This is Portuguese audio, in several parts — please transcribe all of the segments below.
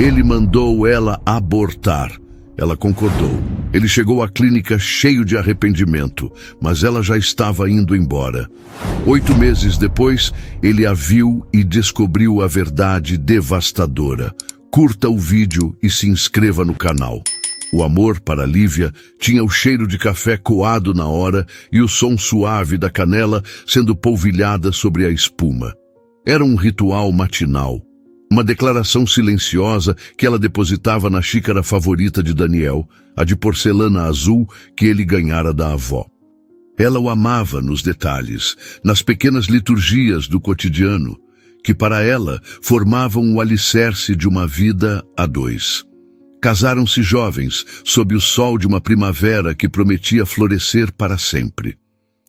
Ele mandou ela abortar. Ela concordou. Ele chegou à clínica cheio de arrependimento, mas ela já estava indo embora. 8 meses depois, ele a viu e descobriu a verdade devastadora. Curta o vídeo e se inscreva no canal. O amor para Lívia tinha o cheiro de café coado na hora e o som suave da canela sendo polvilhada sobre a espuma. Era um ritual matinal. Uma declaração silenciosa que ela depositava na xícara favorita de Daniel, a de porcelana azul que ele ganhara da avó. Ela o amava nos detalhes, nas pequenas liturgias do cotidiano, que para ela formavam o alicerce de uma vida a dois. Casaram-se jovens, sob o sol de uma primavera que prometia florescer para sempre.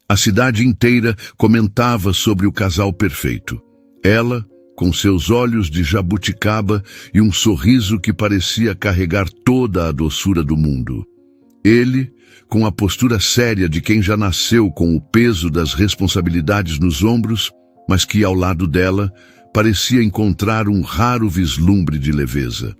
A cidade inteira comentava sobre o casal perfeito. Ela, com seus olhos de jabuticaba e um sorriso que parecia carregar toda a doçura do mundo. Ele, com a postura séria de quem já nasceu com o peso das responsabilidades nos ombros, mas que, ao lado dela, parecia encontrar um raro vislumbre de leveza.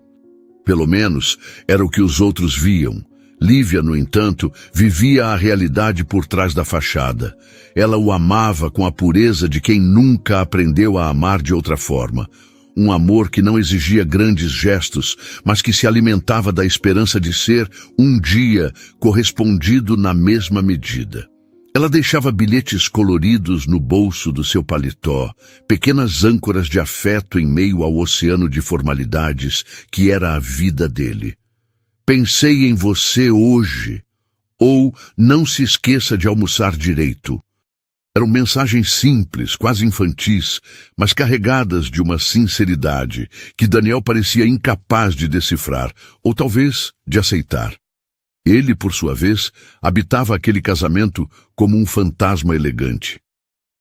Pelo menos, era o que os outros viam. Lívia, no entanto, vivia a realidade por trás da fachada. Ela o amava com a pureza de quem nunca aprendeu a amar de outra forma. Um amor que não exigia grandes gestos, mas que se alimentava da esperança de ser, um dia, correspondido na mesma medida. Ela deixava bilhetes coloridos no bolso do seu paletó, pequenas âncoras de afeto em meio ao oceano de formalidades que era a vida dele. Pensei em você hoje, ou não se esqueça de almoçar direito. Eram mensagens simples, quase infantis, mas carregadas de uma sinceridade que Daniel parecia incapaz de decifrar, ou talvez de aceitar. Ele, por sua vez, habitava aquele casamento como um fantasma elegante.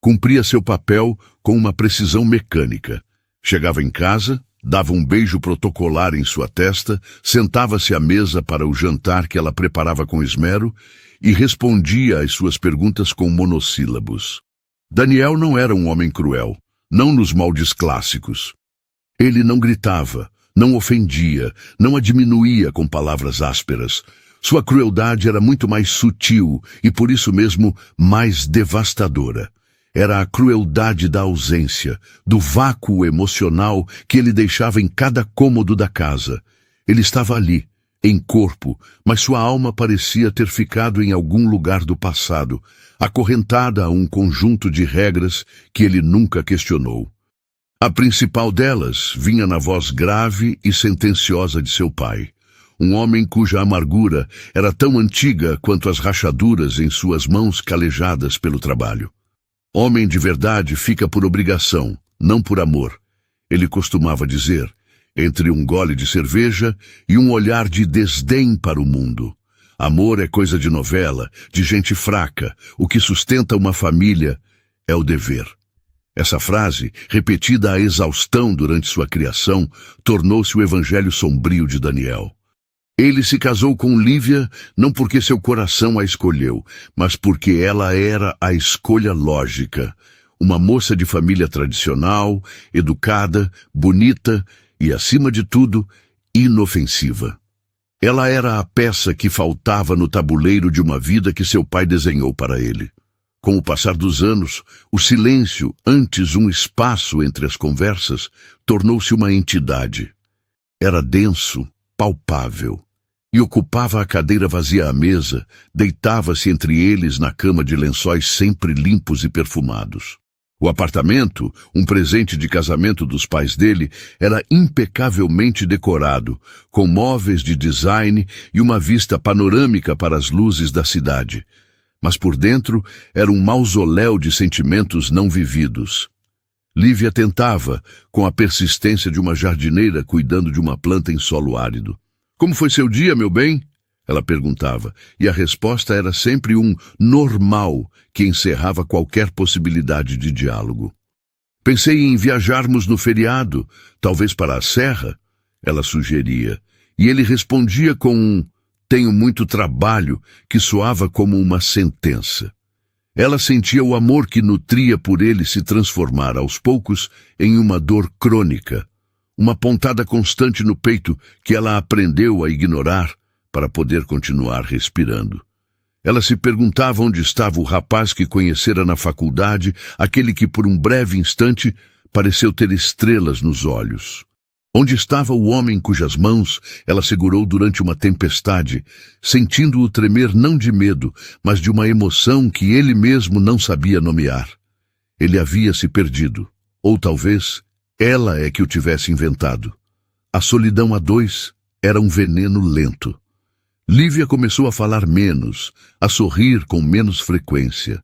Cumpria seu papel com uma precisão mecânica. Chegava em casa, dava um beijo protocolar em sua testa, sentava-se à mesa para o jantar que ela preparava com esmero e respondia às suas perguntas com monossílabos. Daniel não era um homem cruel, não nos moldes clássicos. Ele não gritava, não ofendia, não a diminuía com palavras ásperas. Sua crueldade era muito mais sutil e, por isso mesmo, mais devastadora. Era a crueldade da ausência, do vácuo emocional que ele deixava em cada cômodo da casa. Ele estava ali, em corpo, mas sua alma parecia ter ficado em algum lugar do passado, acorrentada a um conjunto de regras que ele nunca questionou. A principal delas vinha na voz grave e sentenciosa de seu pai. Um homem cuja amargura era tão antiga quanto as rachaduras em suas mãos calejadas pelo trabalho. Homem de verdade fica por obrigação, não por amor. Ele costumava dizer, entre um gole de cerveja e um olhar de desdém para o mundo. Amor é coisa de novela, de gente fraca. O que sustenta uma família é o dever. Essa frase, repetida à exaustão durante sua criação, tornou-se o evangelho sombrio de Daniel. Ele se casou com Lívia não porque seu coração a escolheu, mas porque ela era a escolha lógica. Uma moça de família tradicional, educada, bonita e, acima de tudo, inofensiva. Ela era a peça que faltava no tabuleiro de uma vida que seu pai desenhou para ele. Com o passar dos anos, o silêncio, antes um espaço entre as conversas, tornou-se uma entidade. Era denso, palpável. E ocupava a cadeira vazia à mesa, deitava-se entre eles na cama de lençóis sempre limpos e perfumados. O apartamento, um presente de casamento dos pais dele, era impecavelmente decorado, com móveis de design e uma vista panorâmica para as luzes da cidade. Mas por dentro era um mausoléu de sentimentos não vividos. Lívia tentava, com a persistência de uma jardineira cuidando de uma planta em solo árido. Como foi seu dia, meu bem? Ela perguntava, e a resposta era sempre um normal que encerrava qualquer possibilidade de diálogo. Pensei em viajarmos no feriado, talvez para a serra, ela sugeria, e ele respondia com um tenho muito trabalho que soava como uma sentença. Ela sentia o amor que nutria por ele se transformar aos poucos em uma dor crônica, uma pontada constante no peito que ela aprendeu a ignorar para poder continuar respirando. Ela se perguntava onde estava o rapaz que conhecera na faculdade, aquele que por um breve instante pareceu ter estrelas nos olhos. Onde estava o homem cujas mãos ela segurou durante uma tempestade, sentindo-o tremer não de medo, mas de uma emoção que ele mesmo não sabia nomear. Ele havia se perdido, ou talvez ela é que o tivesse inventado. A solidão a dois era um veneno lento. Lívia começou a falar menos, a sorrir com menos frequência.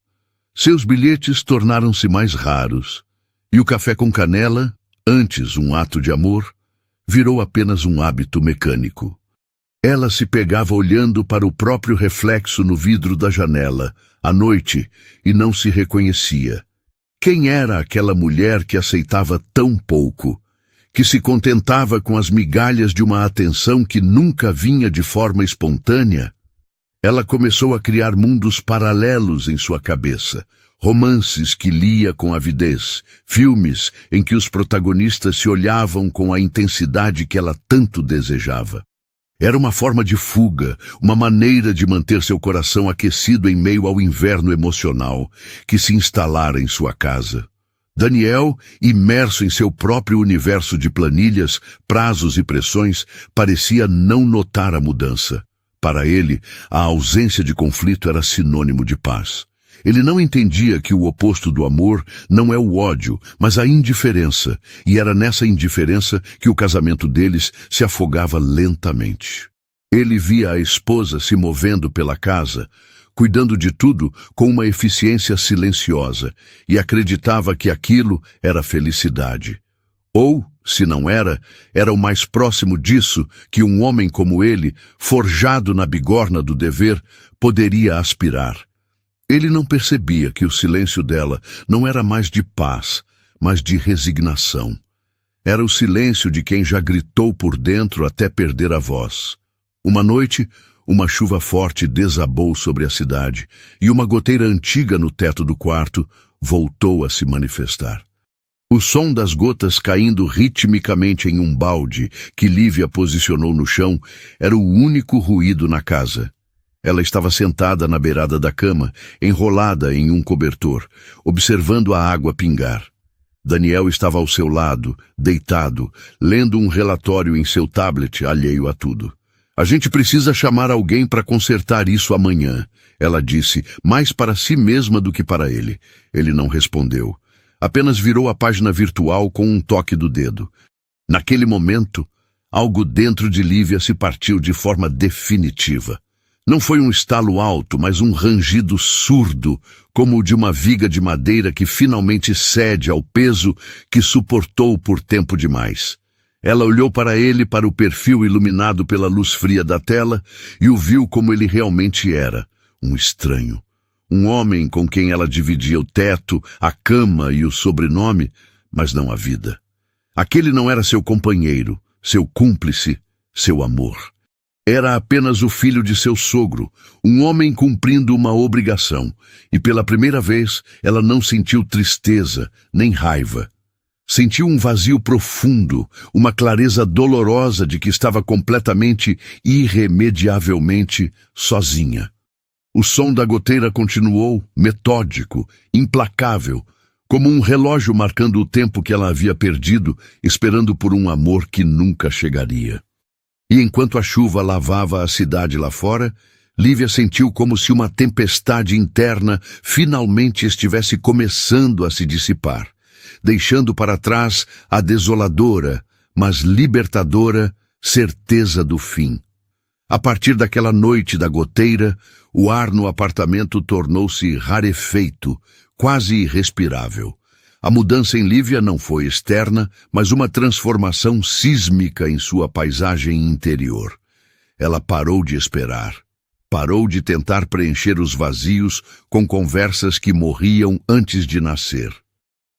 Seus bilhetes tornaram-se mais raros, e o café com canela, antes um ato de amor, virou apenas um hábito mecânico. Ela se pegava olhando para o próprio reflexo no vidro da janela, à noite, e não se reconhecia. Quem era aquela mulher que aceitava tão pouco, que se contentava com as migalhas de uma atenção que nunca vinha de forma espontânea? Ela começou a criar mundos paralelos em sua cabeça, romances que lia com avidez, filmes em que os protagonistas se olhavam com a intensidade que ela tanto desejava. Era uma forma de fuga, uma maneira de manter seu coração aquecido em meio ao inverno emocional que se instalara em sua casa. Daniel, imerso em seu próprio universo de planilhas, prazos e pressões, parecia não notar a mudança. Para ele, a ausência de conflito era sinônimo de paz. Ele não entendia que o oposto do amor não é o ódio, mas a indiferença, e era nessa indiferença que o casamento deles se afogava lentamente. Ele via a esposa se movendo pela casa, cuidando de tudo com uma eficiência silenciosa, e acreditava que aquilo era felicidade. Ou, se não era, era o mais próximo disso que um homem como ele, forjado na bigorna do dever, poderia aspirar. Ele não percebia que o silêncio dela não era mais de paz, mas de resignação. Era o silêncio de quem já gritou por dentro até perder a voz. Uma noite, uma chuva forte desabou sobre a cidade, e uma goteira antiga no teto do quarto voltou a se manifestar. O som das gotas caindo ritmicamente em um balde que Lívia posicionou no chão era o único ruído na casa. Ela estava sentada na beirada da cama, enrolada em um cobertor, observando a água pingar. Daniel estava ao seu lado, deitado, lendo um relatório em seu tablet, alheio a tudo. A gente precisa chamar alguém para consertar isso amanhã, ela disse, mais para si mesma do que para ele. Ele não respondeu. Apenas virou a página virtual com um toque do dedo. Naquele momento, algo dentro de Lívia se partiu de forma definitiva. Não foi um estalo alto, mas um rangido surdo, como o de uma viga de madeira que finalmente cede ao peso que suportou por tempo demais. Ela olhou para ele, para o perfil iluminado pela luz fria da tela, e o viu como ele realmente era, um estranho. Um homem com quem ela dividia o teto, a cama e o sobrenome, mas não a vida. Aquele não era seu companheiro, seu cúmplice, seu amor. Era apenas o filho de seu sogro, um homem cumprindo uma obrigação, e pela primeira vez ela não sentiu tristeza, nem raiva. Sentiu um vazio profundo, uma clareza dolorosa de que estava completamente, irremediavelmente sozinha. O som da goteira continuou, metódico, implacável, como um relógio marcando o tempo que ela havia perdido, esperando por um amor que nunca chegaria. E enquanto a chuva lavava a cidade lá fora, Lívia sentiu como se uma tempestade interna finalmente estivesse começando a se dissipar, deixando para trás a desoladora, mas libertadora certeza do fim. A partir daquela noite da goteira, o ar no apartamento tornou-se rarefeito, quase irrespirável. A mudança em Lívia não foi externa, mas uma transformação sísmica em sua paisagem interior. Ela parou de esperar. Parou de tentar preencher os vazios com conversas que morriam antes de nascer.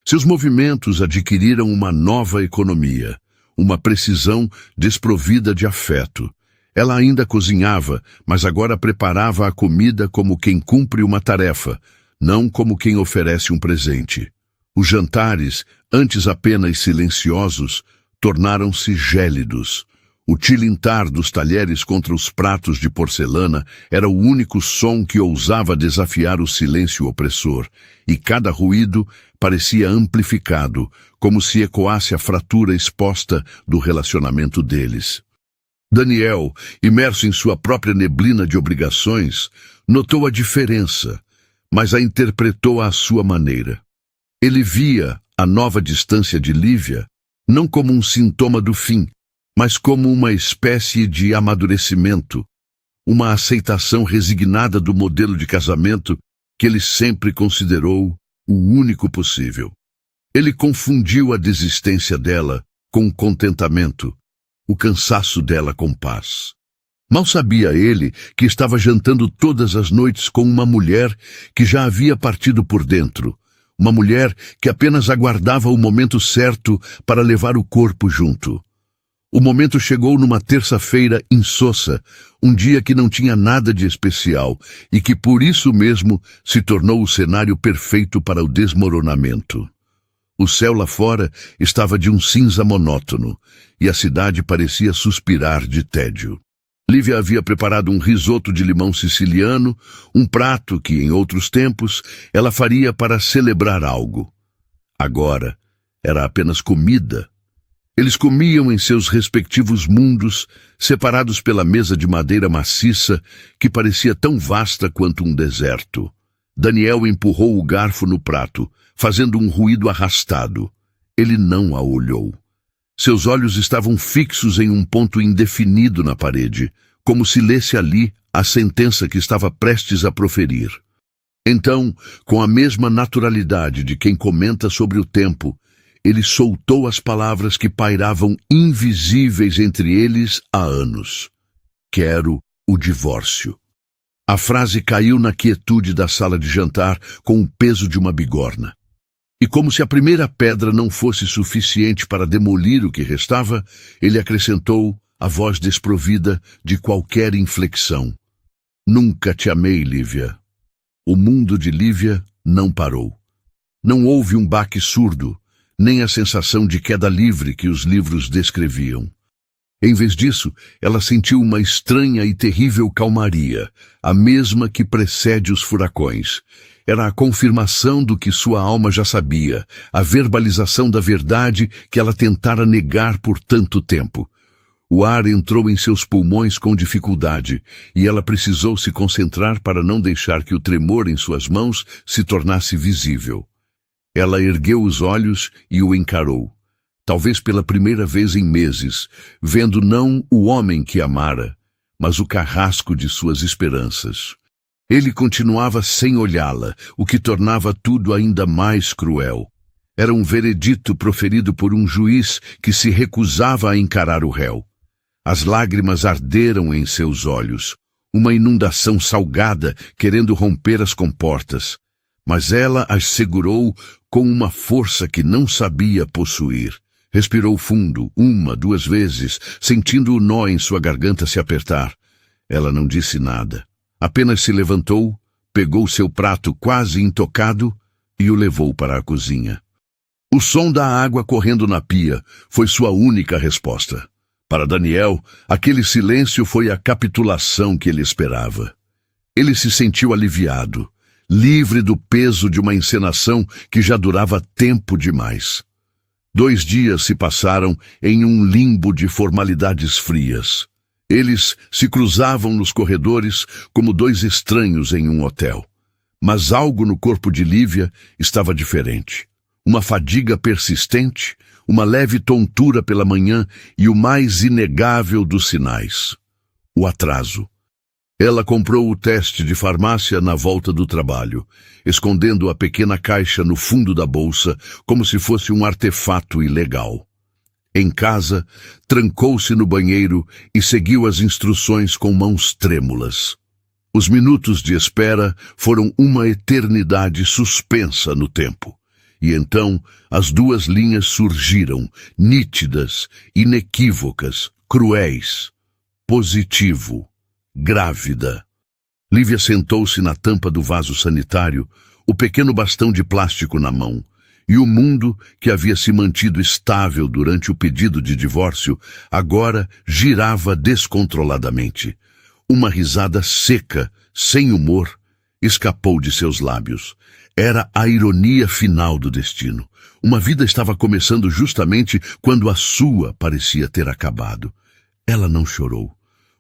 Seus movimentos adquiriram uma nova economia, uma precisão desprovida de afeto. Ela ainda cozinhava, mas agora preparava a comida como quem cumpre uma tarefa, não como quem oferece um presente. Os jantares, antes apenas silenciosos, tornaram-se gélidos. O tilintar dos talheres contra os pratos de porcelana era o único som que ousava desafiar o silêncio opressor, e cada ruído parecia amplificado, como se ecoasse a fratura exposta do relacionamento deles. Daniel, imerso em sua própria neblina de obrigações, notou a diferença, mas a interpretou à sua maneira. Ele via a nova distância de Lívia não como um sintoma do fim, mas como uma espécie de amadurecimento, uma aceitação resignada do modelo de casamento que ele sempre considerou o único possível. Ele confundiu a desistência dela com contentamento, o cansaço dela com paz. Mal sabia ele que estava jantando todas as noites com uma mulher que já havia partido por dentro, uma mulher que apenas aguardava o momento certo para levar o corpo junto. O momento chegou numa terça-feira insossa, um dia que não tinha nada de especial e que por isso mesmo se tornou o cenário perfeito para o desmoronamento. O céu lá fora estava de um cinza monótono e a cidade parecia suspirar de tédio. Lívia havia preparado um risoto de limão siciliano, um prato que, em outros tempos, ela faria para celebrar algo. Agora, era apenas comida. Eles comiam em seus respectivos mundos, separados pela mesa de madeira maciça, que parecia tão vasta quanto um deserto. Daniel empurrou o garfo no prato, fazendo um ruído arrastado. Ele não a olhou. Seus olhos estavam fixos em um ponto indefinido na parede, como se lesse ali a sentença que estava prestes a proferir. Então, com a mesma naturalidade de quem comenta sobre o tempo, ele soltou as palavras que pairavam invisíveis entre eles há anos. Quero o divórcio. A frase caiu na quietude da sala de jantar com o peso de uma bigorna. E como se a primeira pedra não fosse suficiente para demolir o que restava, ele acrescentou, a voz desprovida de qualquer inflexão. Nunca te amei, Lívia. O mundo de Lívia não parou. Não houve um baque surdo, nem a sensação de queda livre que os livros descreviam. Em vez disso, ela sentiu uma estranha e terrível calmaria, a mesma que precede os furacões. Era a confirmação do que sua alma já sabia, a verbalização da verdade que ela tentara negar por tanto tempo. O ar entrou em seus pulmões com dificuldade, e ela precisou se concentrar para não deixar que o tremor em suas mãos se tornasse visível. Ela ergueu os olhos e o encarou, talvez pela primeira vez em meses, vendo não o homem que amara, mas o carrasco de suas esperanças. Ele continuava sem olhá-la, o que tornava tudo ainda mais cruel. Era um veredito proferido por um juiz que se recusava a encarar o réu. As lágrimas arderam em seus olhos, uma inundação salgada querendo romper as comportas. Mas ela as segurou com uma força que não sabia possuir. Respirou fundo, uma, duas vezes, sentindo o nó em sua garganta se apertar. Ela não disse nada. Apenas se levantou, pegou seu prato quase intocado e o levou para a cozinha. O som da água correndo na pia foi sua única resposta. Para Daniel, aquele silêncio foi a capitulação que ele esperava. Ele se sentiu aliviado, livre do peso de uma encenação que já durava tempo demais. 2 dias se passaram em um limbo de formalidades frias. Eles se cruzavam nos corredores como 2 estranhos em um hotel. Mas algo no corpo de Lívia estava diferente. Uma fadiga persistente, uma leve tontura pela manhã e o mais inegável dos sinais: o atraso. Ela comprou o teste de farmácia na volta do trabalho, escondendo a pequena caixa no fundo da bolsa como se fosse um artefato ilegal. Em casa, trancou-se no banheiro e seguiu as instruções com mãos trêmulas. Os minutos de espera foram uma eternidade suspensa no tempo. E então as 2 linhas surgiram, nítidas, inequívocas, cruéis. Positivo. Grávida. Lívia sentou-se na tampa do vaso sanitário, o pequeno bastão de plástico na mão, E o mundo, que havia se mantido estável durante o pedido de divórcio, agora girava descontroladamente. Uma risada seca, sem humor, escapou de seus lábios. Era a ironia final do destino. Uma vida estava começando justamente quando a sua parecia ter acabado. Ela não chorou.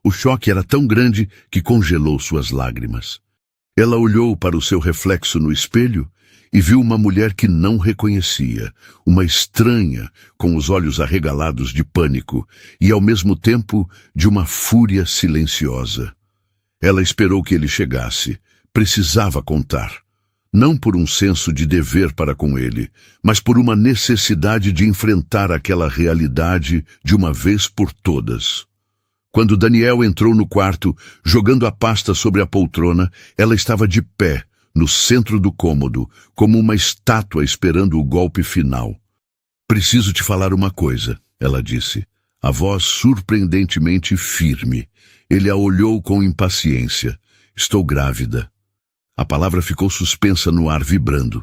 O choque era tão grande que congelou suas lágrimas. Ela olhou para o seu reflexo no espelho e viu uma mulher que não reconhecia, uma estranha, com os olhos arregalados de pânico e, ao mesmo tempo, de uma fúria silenciosa. Ela esperou que ele chegasse. Precisava contar. Não por um senso de dever para com ele, mas por uma necessidade de enfrentar aquela realidade de uma vez por todas. Quando Daniel entrou no quarto, jogando a pasta sobre a poltrona, ela estava de pé, no centro do cômodo, como uma estátua esperando o golpe final. "Preciso te falar uma coisa", ela disse, a voz surpreendentemente firme. Ele a olhou com impaciência. "Estou grávida." A palavra ficou suspensa no ar, vibrando.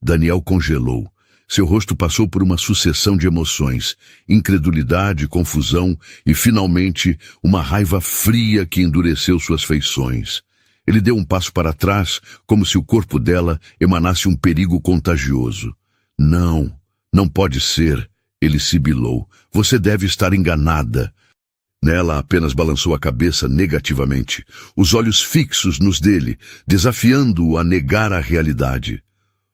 Daniel congelou. Seu rosto passou por uma sucessão de emoções, incredulidade, confusão e, finalmente, uma raiva fria que endureceu suas feições. Ele deu um passo para trás, como se o corpo dela emanasse um perigo contagioso. "Não, não pode ser", ele sibilou. "Você deve estar enganada." Nela apenas balançou a cabeça negativamente, os olhos fixos nos dele, desafiando-o a negar a realidade.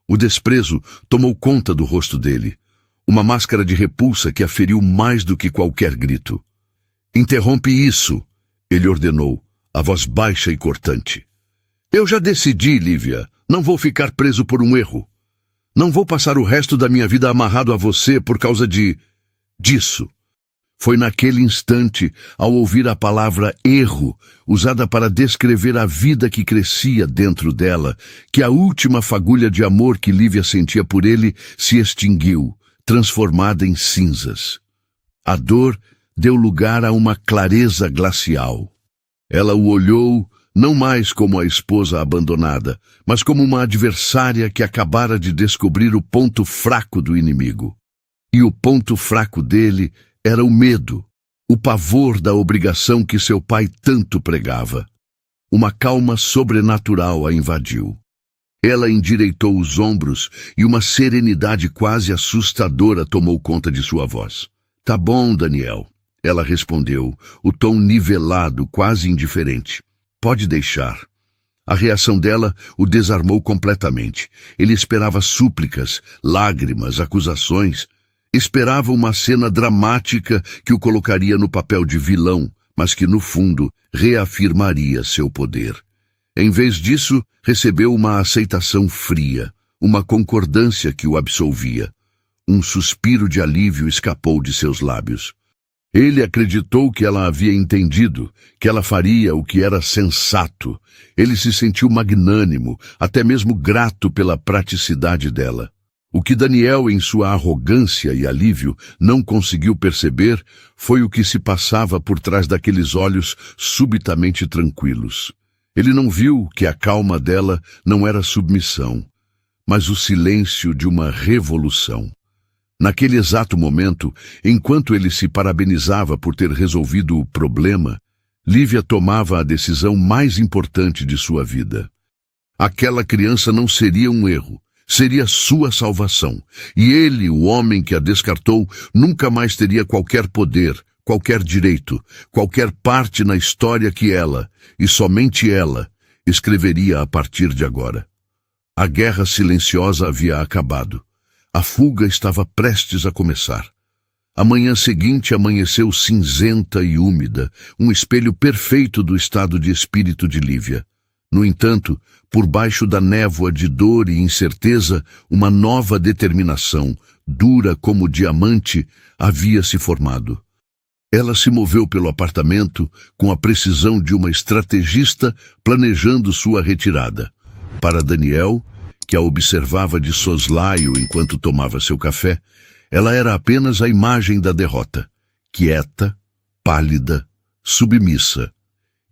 O desprezo tomou conta do rosto dele, uma máscara de repulsa que a feriu mais do que qualquer grito. "Interrompe isso", ele ordenou, a voz baixa e cortante. "Eu já decidi, Lívia, não vou ficar preso por um erro. Não vou passar o resto da minha vida amarrado a você por causa disso." Foi naquele instante, ao ouvir a palavra erro, usada para descrever a vida que crescia dentro dela, que a última fagulha de amor que Lívia sentia por ele se extinguiu, transformada em cinzas. A dor deu lugar a uma clareza glacial. Ela o olhou, não mais como a esposa abandonada, mas como uma adversária que acabara de descobrir o ponto fraco do inimigo. E o ponto fraco dele era o medo, o pavor da obrigação que seu pai tanto pregava. Uma calma sobrenatural a invadiu. Ela endireitou os ombros e uma serenidade quase assustadora tomou conta de sua voz. "Tá bom, Daniel", ela respondeu, o tom nivelado, quase indiferente. "Pode deixar." A reação dela o desarmou completamente. Ele esperava súplicas, lágrimas, acusações. Esperava uma cena dramática que o colocaria no papel de vilão, mas que, no fundo, reafirmaria seu poder. Em vez disso, recebeu uma aceitação fria, uma concordância que o absolvia. Um suspiro de alívio escapou de seus lábios. Ele acreditou que ela havia entendido, que ela faria o que era sensato. Ele se sentiu magnânimo, até mesmo grato pela praticidade dela. O que Daniel, em sua arrogância e alívio, não conseguiu perceber foi o que se passava por trás daqueles olhos subitamente tranquilos. Ele não viu que a calma dela não era submissão, mas o silêncio de uma revolução. Naquele exato momento, enquanto ele se parabenizava por ter resolvido o problema, Lívia tomava a decisão mais importante de sua vida. Aquela criança não seria um erro. Seria sua salvação, e ele, o homem que a descartou, nunca mais teria qualquer poder, qualquer direito, qualquer parte na história que ela, e somente ela, escreveria a partir de agora. A guerra silenciosa havia acabado. A fuga estava prestes a começar. A manhã seguinte amanheceu cinzenta e úmida, um espelho perfeito do estado de espírito de Lívia. No entanto, por baixo da névoa de dor e incerteza, uma nova determinação, dura como diamante, havia se formado. Ela se moveu pelo apartamento com a precisão de uma estrategista planejando sua retirada. Para Daniel, que a observava de soslaio enquanto tomava seu café, ela era apenas a imagem da derrota, quieta, pálida, submissa.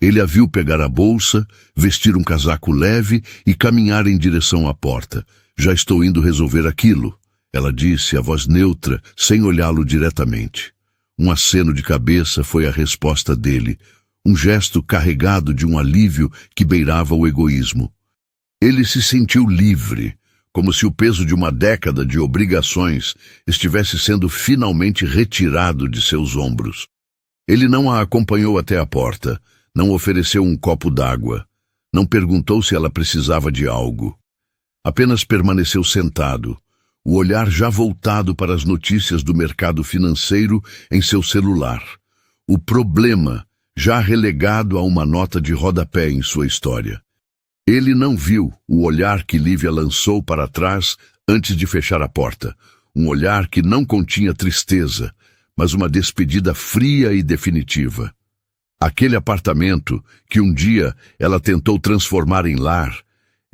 Ele a viu pegar a bolsa, vestir um casaco leve e caminhar em direção à porta. "Já estou indo resolver aquilo", ela disse, a voz neutra, sem olhá-lo diretamente. Um aceno de cabeça foi a resposta dele, um gesto carregado de um alívio que beirava o egoísmo. Ele se sentiu livre, como se o peso de uma década de obrigações estivesse sendo finalmente retirado de seus ombros. Ele não a acompanhou até a porta, não ofereceu um copo d'água, não perguntou se ela precisava de algo. Apenas permaneceu sentado, o olhar já voltado para as notícias do mercado financeiro em seu celular. O problema já relegado a uma nota de rodapé em sua história. Ele não viu o olhar que Lívia lançou para trás antes de fechar a porta, um olhar que não continha tristeza, mas uma despedida fria e definitiva. Aquele apartamento que um dia ela tentou transformar em lar,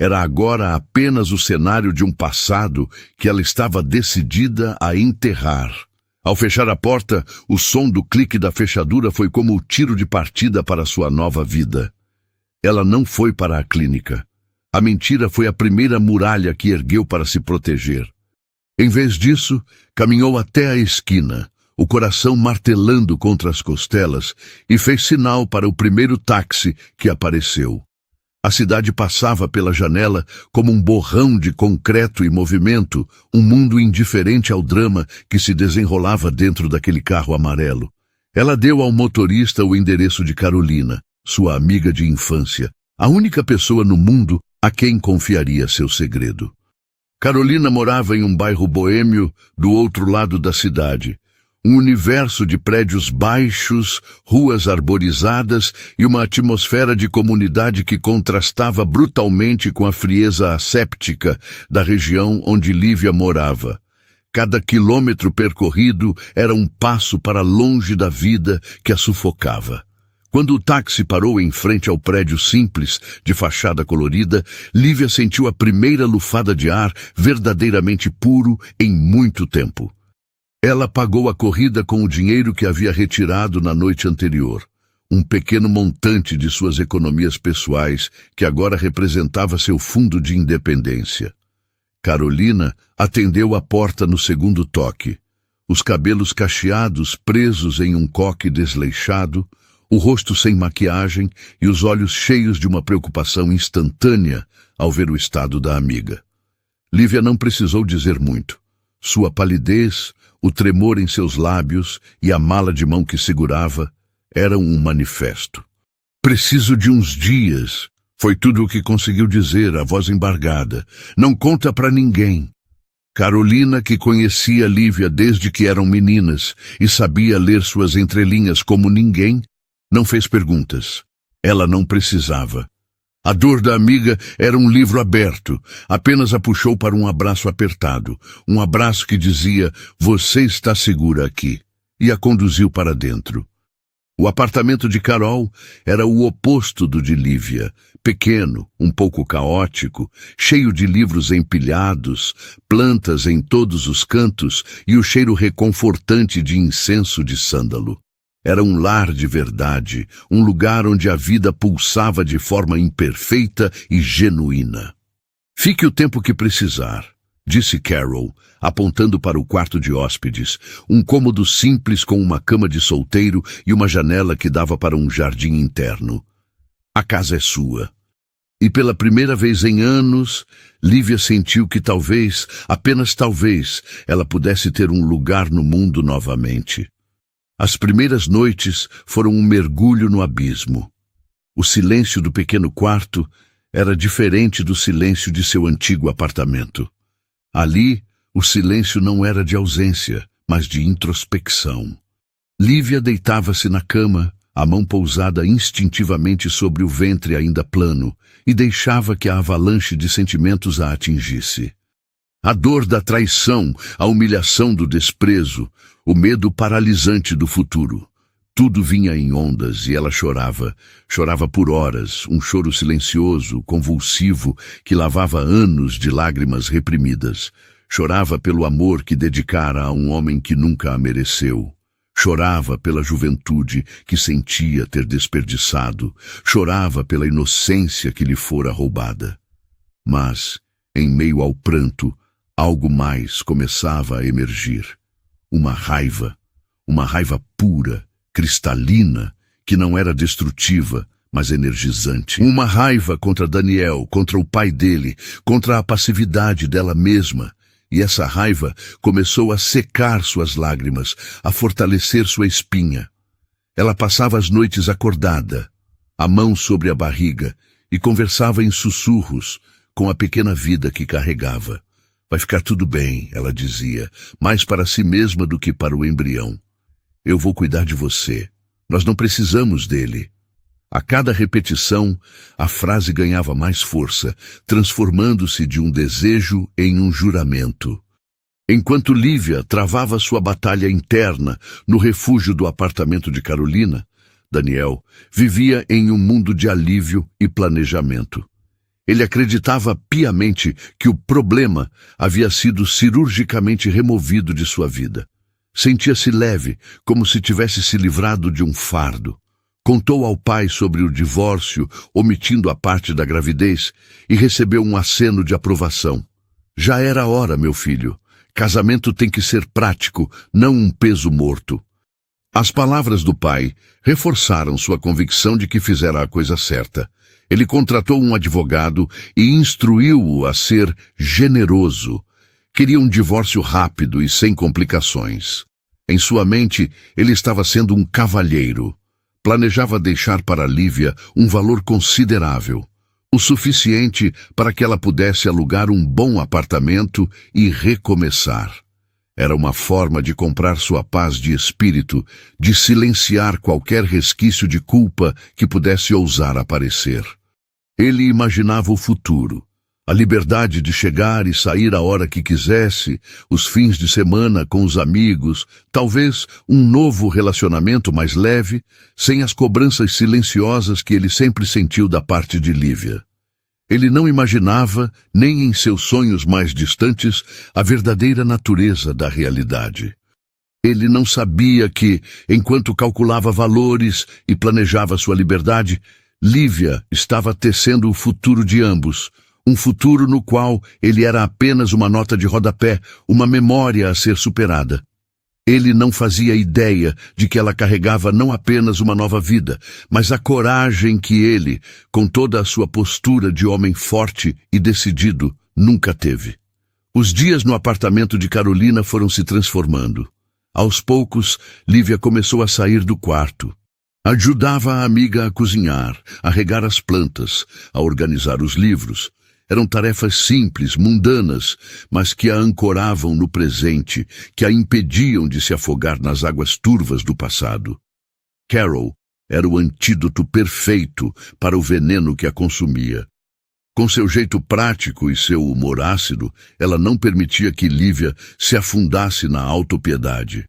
era agora apenas o cenário de um passado que ela estava decidida a enterrar. Ao fechar a porta, o som do clique da fechadura foi como o tiro de partida para sua nova vida. Ela não foi para a clínica. A mentira foi a primeira muralha que ergueu para se proteger. Em vez disso, caminhou até a esquina, o coração martelando contra as costelas, e fez sinal para o primeiro táxi que apareceu. A cidade passava pela janela como um borrão de concreto e movimento, um mundo indiferente ao drama que se desenrolava dentro daquele carro amarelo. Ela deu ao motorista o endereço de Carolina, sua amiga de infância, a única pessoa no mundo a quem confiaria seu segredo. Carolina morava em um bairro boêmio do outro lado da cidade. Um universo de prédios baixos, ruas arborizadas e uma atmosfera de comunidade que contrastava brutalmente com a frieza asséptica da região onde Lívia morava. Cada quilômetro percorrido era um passo para longe da vida que a sufocava. Quando o táxi parou em frente ao prédio simples, de fachada colorida, Lívia sentiu a primeira lufada de ar verdadeiramente puro em muito tempo. Ela pagou a corrida com o dinheiro que havia retirado na noite anterior, um pequeno montante de suas economias pessoais que agora representava seu fundo de independência. Carolina atendeu a porta no segundo toque, os cabelos cacheados presos em um coque desleixado, o rosto sem maquiagem e os olhos cheios de uma preocupação instantânea ao ver o estado da amiga. Lívia não precisou dizer muito. Sua palidez, o tremor em seus lábios e a mala de mão que segurava eram um manifesto. Preciso de uns dias, foi tudo o que conseguiu dizer, a voz embargada. Não conta pra ninguém. Carolina, que conhecia Lívia desde que eram meninas e sabia ler suas entrelinhas como ninguém, não fez perguntas. Ela não precisava. A dor da amiga era um livro aberto, apenas a puxou para um abraço apertado, um abraço que dizia, você está segura aqui, e a conduziu para dentro. O apartamento de Carol era o oposto do de Lívia, pequeno, um pouco caótico, cheio de livros empilhados, plantas em todos os cantos e o cheiro reconfortante de incenso de sândalo. Era um lar de verdade, um lugar onde a vida pulsava de forma imperfeita e genuína. Fique o tempo que precisar, disse Carol, apontando para o quarto de hóspedes, um cômodo simples com uma cama de solteiro e uma janela que dava para um jardim interno. A casa é sua. E pela primeira vez em anos, Lívia sentiu que talvez, apenas talvez, ela pudesse ter um lugar no mundo novamente. As primeiras noites foram um mergulho no abismo. O silêncio do pequeno quarto era diferente do silêncio de seu antigo apartamento. Ali, o silêncio não era de ausência, mas de introspecção. Lívia deitava-se na cama, a mão pousada instintivamente sobre o ventre ainda plano, e deixava que a avalanche de sentimentos a atingisse. A dor da traição, a humilhação do desprezo, o medo paralisante do futuro. Tudo vinha em ondas e ela chorava. Chorava por horas, um choro silencioso, convulsivo, que lavava anos de lágrimas reprimidas. Chorava pelo amor que dedicara a um homem que nunca a mereceu. Chorava pela juventude que sentia ter desperdiçado. Chorava pela inocência que lhe fora roubada. Mas, em meio ao pranto, algo mais começava a emergir. Uma raiva pura, cristalina, que não era destrutiva, mas energizante. Uma raiva contra Daniel, contra o pai dele, contra a passividade dela mesma. E essa raiva começou a secar suas lágrimas, a fortalecer sua espinha. Ela passava as noites acordada, a mão sobre a barriga, e conversava em sussurros com a pequena vida que carregava. Vai ficar tudo bem, ela dizia, mais para si mesma do que para o embrião. Eu vou cuidar de você. Nós não precisamos dele. A cada repetição, a frase ganhava mais força, transformando-se de um desejo em um juramento. Enquanto Lívia travava sua batalha interna no refúgio do apartamento de Carolina, Daniel vivia em um mundo de alívio e planejamento. Ele acreditava piamente que o problema havia sido cirurgicamente removido de sua vida. Sentia-se leve, como se tivesse se livrado de um fardo. Contou ao pai sobre o divórcio, omitindo a parte da gravidez, e recebeu um aceno de aprovação. Já era hora, meu filho. Casamento tem que ser prático, não um peso morto. As palavras do pai reforçaram sua convicção de que fizera a coisa certa. Ele contratou um advogado e instruiu-o a ser generoso. Queria um divórcio rápido e sem complicações. Em sua mente, ele estava sendo um cavalheiro. Planejava deixar para Lívia um valor considerável, o suficiente para que ela pudesse alugar um bom apartamento e recomeçar. Era uma forma de comprar sua paz de espírito, de silenciar qualquer resquício de culpa que pudesse ousar aparecer. Ele imaginava o futuro, a liberdade de chegar e sair a hora que quisesse, os fins de semana com os amigos, talvez um novo relacionamento mais leve, sem as cobranças silenciosas que ele sempre sentiu da parte de Lívia. Ele não imaginava, nem em seus sonhos mais distantes, a verdadeira natureza da realidade. Ele não sabia que, enquanto calculava valores e planejava sua liberdade, Lívia estava tecendo o futuro de ambos, um futuro no qual ele era apenas uma nota de rodapé, uma memória a ser superada. Ele não fazia ideia de que ela carregava não apenas uma nova vida, mas a coragem que ele, com toda a sua postura de homem forte e decidido, nunca teve. Os dias no apartamento de Carolina foram se transformando. Aos poucos, Lívia começou a sair do quarto. Ajudava a amiga a cozinhar, a regar as plantas, a organizar os livros. Eram tarefas simples, mundanas, mas que a ancoravam no presente, que a impediam de se afogar nas águas turvas do passado. Carol era o antídoto perfeito para o veneno que a consumia. Com seu jeito prático e seu humor ácido, ela não permitia que Lívia se afundasse na autopiedade.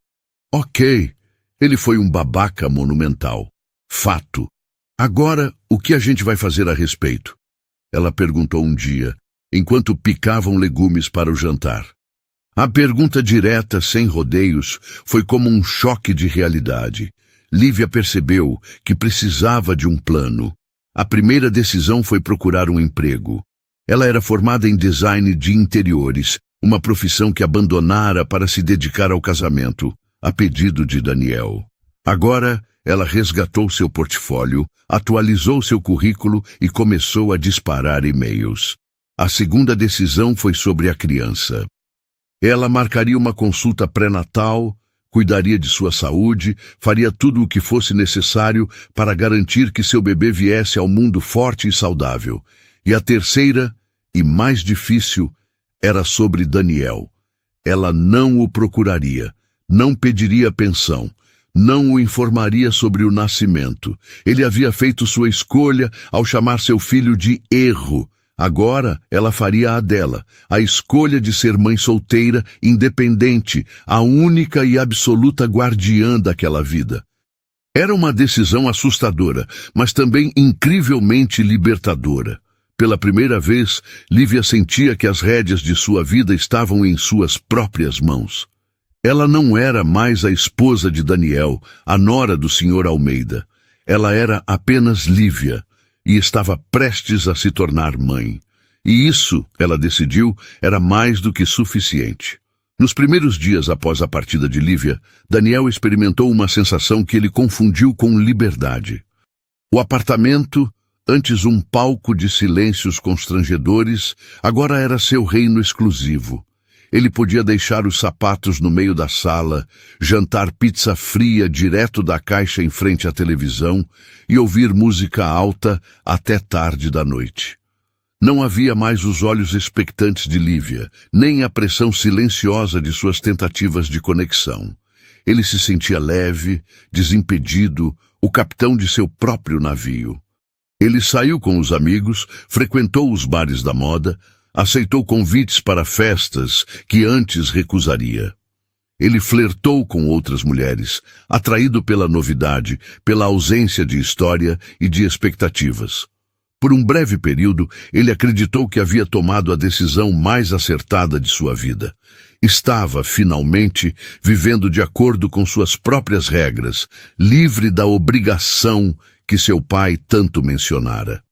Ok, ele foi um babaca monumental. Fato. Agora, o que a gente vai fazer a respeito? Ela perguntou um dia, enquanto picavam legumes para o jantar. A pergunta direta, sem rodeios, foi como um choque de realidade. Lívia percebeu que precisava de um plano. A primeira decisão foi procurar um emprego. Ela era formada em design de interiores, uma profissão que abandonara para se dedicar ao casamento, a pedido de Daniel. Agora, ela resgatou seu portfólio, atualizou seu currículo e começou a disparar e-mails. A segunda decisão foi sobre a criança. Ela marcaria uma consulta pré-natal, cuidaria de sua saúde, faria tudo o que fosse necessário para garantir que seu bebê viesse ao mundo forte e saudável. E a terceira, e mais difícil, era sobre Daniel. Ela não o procuraria, não pediria pensão, não o informaria sobre o nascimento. Ele havia feito sua escolha ao chamar seu filho de erro. Agora ela faria a dela, a escolha de ser mãe solteira, independente, a única e absoluta guardiã daquela vida. Era uma decisão assustadora, mas também incrivelmente libertadora. Pela primeira vez, Lívia sentia que as rédeas de sua vida estavam em suas próprias mãos. Ela não era mais a esposa de Daniel, a nora do Sr. Almeida. Ela era apenas Lívia, e estava prestes a se tornar mãe. E isso, ela decidiu, era mais do que suficiente. Nos primeiros dias após a partida de Lívia, Daniel experimentou uma sensação que ele confundiu com liberdade. O apartamento, antes um palco de silêncios constrangedores, agora era seu reino exclusivo. Ele podia deixar os sapatos no meio da sala, jantar pizza fria direto da caixa em frente à televisão e ouvir música alta até tarde da noite. Não havia mais os olhos expectantes de Lívia, nem a pressão silenciosa de suas tentativas de conexão. Ele se sentia leve, desimpedido, o capitão de seu próprio navio. Ele saiu com os amigos, frequentou os bares da moda, aceitou convites para festas que antes recusaria. Ele flertou com outras mulheres, atraído pela novidade, pela ausência de história e de expectativas. Por um breve período, ele acreditou que havia tomado a decisão mais acertada de sua vida. Estava, finalmente, vivendo de acordo com suas próprias regras, livre da obrigação que seu pai tanto mencionara.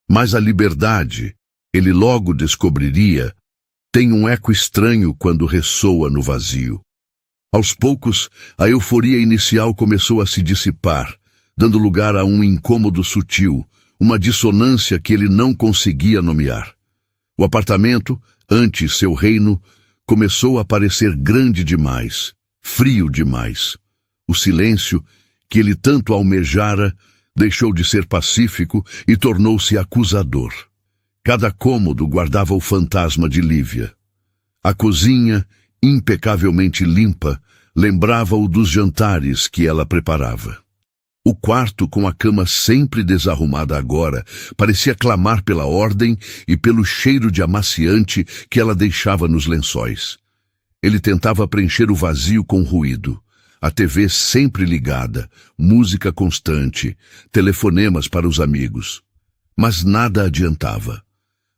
Mas a liberdade, ele logo descobriria, tem um eco estranho quando ressoa no vazio. Aos poucos, a euforia inicial começou a se dissipar, dando lugar a um incômodo sutil, uma dissonância que ele não conseguia nomear. O apartamento, antes seu reino, começou a parecer grande demais, frio demais. O silêncio, que ele tanto almejara, deixou de ser pacífico e tornou-se acusador. Cada cômodo guardava o fantasma de Lívia. A cozinha, impecavelmente limpa, lembrava-o dos jantares que ela preparava. O quarto, com a cama sempre desarrumada agora, parecia clamar pela ordem e pelo cheiro de amaciante que ela deixava nos lençóis. Ele tentava preencher o vazio com ruído. A TV sempre ligada, música constante, telefonemas para os amigos. Mas nada adiantava.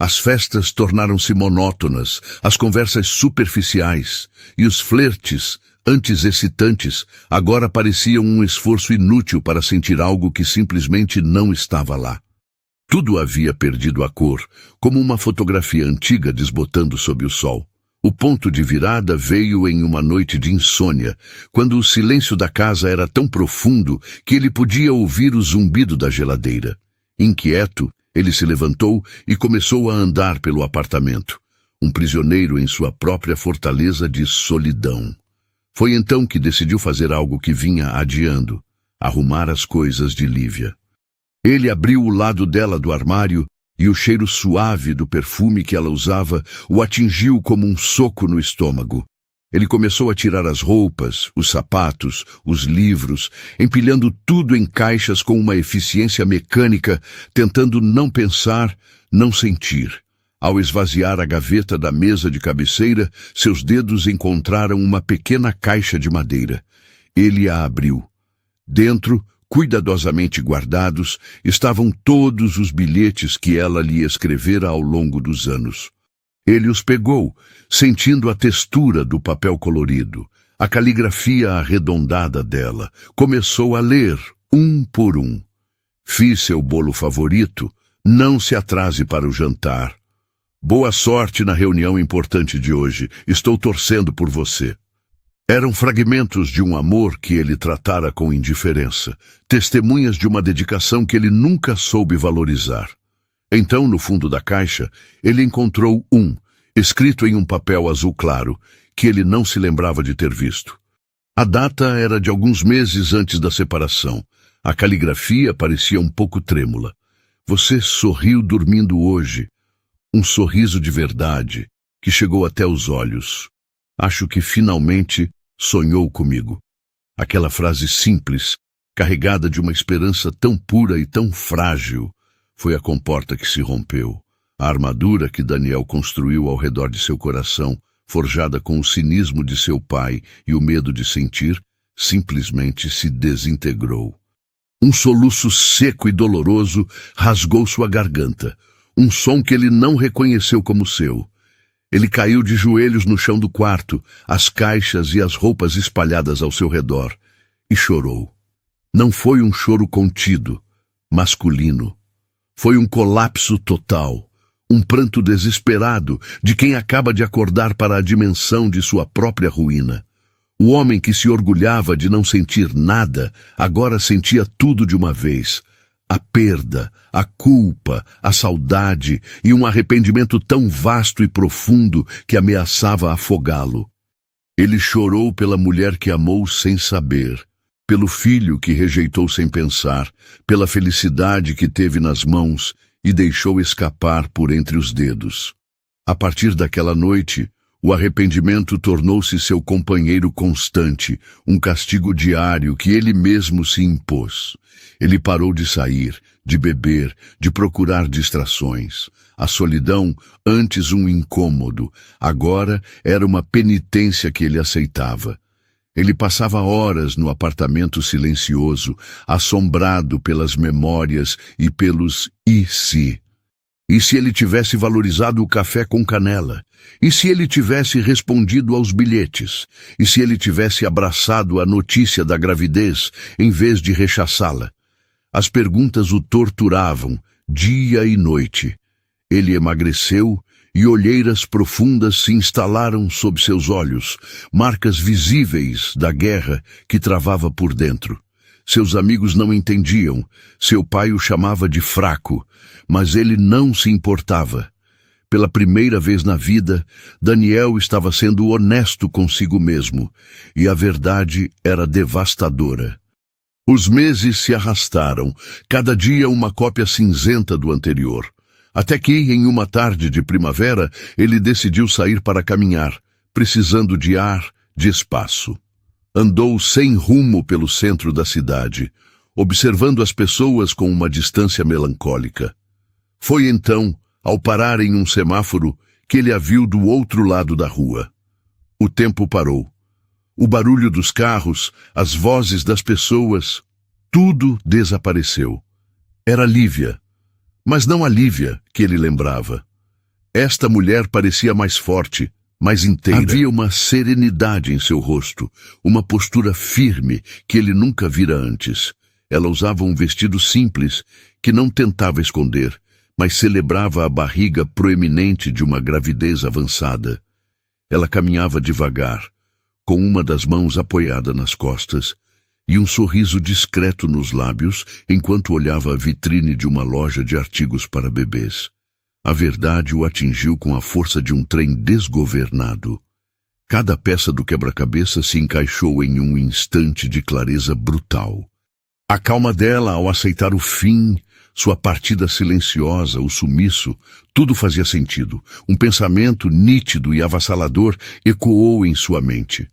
As festas tornaram-se monótonas, as conversas superficiais e os flertes, antes excitantes, agora pareciam um esforço inútil para sentir algo que simplesmente não estava lá. Tudo havia perdido a cor, como uma fotografia antiga desbotando sob o sol. O ponto de virada veio em uma noite de insônia, quando o silêncio da casa era tão profundo que ele podia ouvir o zumbido da geladeira. Inquieto, ele se levantou e começou a andar pelo apartamento, um prisioneiro em sua própria fortaleza de solidão. Foi então que decidiu fazer algo que vinha adiando, arrumar as coisas de Lívia. Ele abriu o lado dela do armário e o cheiro suave do perfume que ela usava o atingiu como um soco no estômago. Ele começou a tirar as roupas, os sapatos, os livros, empilhando tudo em caixas com uma eficiência mecânica, tentando não pensar, não sentir. Ao esvaziar a gaveta da mesa de cabeceira, seus dedos encontraram uma pequena caixa de madeira. Ele a abriu. Dentro, cuidadosamente guardados, estavam todos os bilhetes que ela lhe escrevera ao longo dos anos. Ele os pegou, sentindo a textura do papel colorido, a caligrafia arredondada dela. Começou a ler, um por um. Fiz seu bolo favorito, não se atrase para o jantar. Boa sorte na reunião importante de hoje, estou torcendo por você. Eram fragmentos de um amor que ele tratara com indiferença, testemunhas de uma dedicação que ele nunca soube valorizar. Então, no fundo da caixa, ele encontrou escrito em um papel azul claro, que ele não se lembrava de ter visto. A data era de alguns meses antes da separação. A caligrafia parecia um pouco trêmula. Você sorriu dormindo hoje. Um sorriso de verdade, que chegou até os olhos. Acho que finalmente sonhou comigo. Aquela frase simples, carregada de uma esperança tão pura e tão frágil, foi a comporta que se rompeu. A armadura que Daniel construiu ao redor de seu coração, forjada com o cinismo de seu pai e o medo de sentir, simplesmente se desintegrou. Um soluço seco e doloroso rasgou sua garganta, um som que ele não reconheceu como seu. Ele caiu de joelhos no chão do quarto, as caixas e as roupas espalhadas ao seu redor, e chorou. Não foi um choro contido, masculino. Foi um colapso total, um pranto desesperado de quem acaba de acordar para a dimensão de sua própria ruína. O homem que se orgulhava de não sentir nada, agora sentia tudo de uma vez. A perda, a culpa, a saudade e um arrependimento tão vasto e profundo que ameaçava afogá-lo. Ele chorou pela mulher que amou sem saber, pelo filho que rejeitou sem pensar, pela felicidade que teve nas mãos e deixou escapar por entre os dedos. A partir daquela noite, o arrependimento tornou-se seu companheiro constante, um castigo diário que ele mesmo se impôs. Ele parou de sair, de beber, de procurar distrações. A solidão, antes um incômodo, agora era uma penitência que ele aceitava. Ele passava horas no apartamento silencioso, assombrado pelas memórias e pelos e se. E se ele tivesse valorizado o café com canela? E se ele tivesse respondido aos bilhetes? E se ele tivesse abraçado a notícia da gravidez, em vez de rechaçá-la? As perguntas o torturavam, dia e noite. Ele emagreceu e olheiras profundas se instalaram sob seus olhos, marcas visíveis da guerra que travava por dentro. Seus amigos não entendiam, seu pai o chamava de fraco, mas ele não se importava. Pela primeira vez na vida, Daniel estava sendo honesto consigo mesmo, e a verdade era devastadora. Os meses se arrastaram, cada dia uma cópia cinzenta do anterior. Até que, em uma tarde de primavera, ele decidiu sair para caminhar, precisando de ar, de espaço. Andou sem rumo pelo centro da cidade, observando as pessoas com uma distância melancólica. Foi então, ao parar em um semáforo, que ele a viu do outro lado da rua. O tempo parou. O barulho dos carros, as vozes das pessoas, tudo desapareceu. Era Lívia, mas não a Lívia que ele lembrava. Esta mulher parecia mais forte, mais inteira. Havia uma serenidade em seu rosto, uma postura firme que ele nunca vira antes. Ela usava um vestido simples que não tentava esconder, mas celebrava a barriga proeminente de uma gravidez avançada. Ela caminhava devagar, com uma das mãos apoiada nas costas e um sorriso discreto nos lábios enquanto olhava a vitrine de uma loja de artigos para bebês. A verdade o atingiu com a força de um trem desgovernado. Cada peça do quebra-cabeça se encaixou em um instante de clareza brutal. A calma dela ao aceitar o fim, sua partida silenciosa, o sumiço, tudo fazia sentido. Um pensamento nítido e avassalador ecoou em sua mente.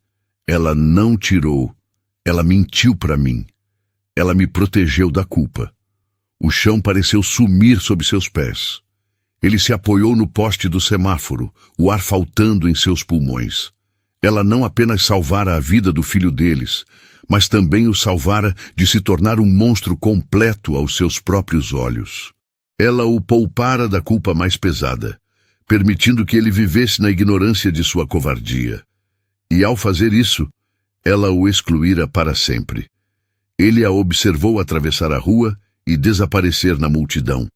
Ela não tirou, ela mentiu para mim. Ela me protegeu da culpa. O chão pareceu sumir sob seus pés. Ele se apoiou no poste do semáforo, o ar faltando em seus pulmões. Ela não apenas salvara a vida do filho deles, mas também o salvara de se tornar um monstro completo aos seus próprios olhos. Ela o poupara da culpa mais pesada, permitindo que ele vivesse na ignorância de sua covardia. E ao fazer isso, ela o excluíra para sempre. Ele a observou atravessar a rua e desaparecer na multidão.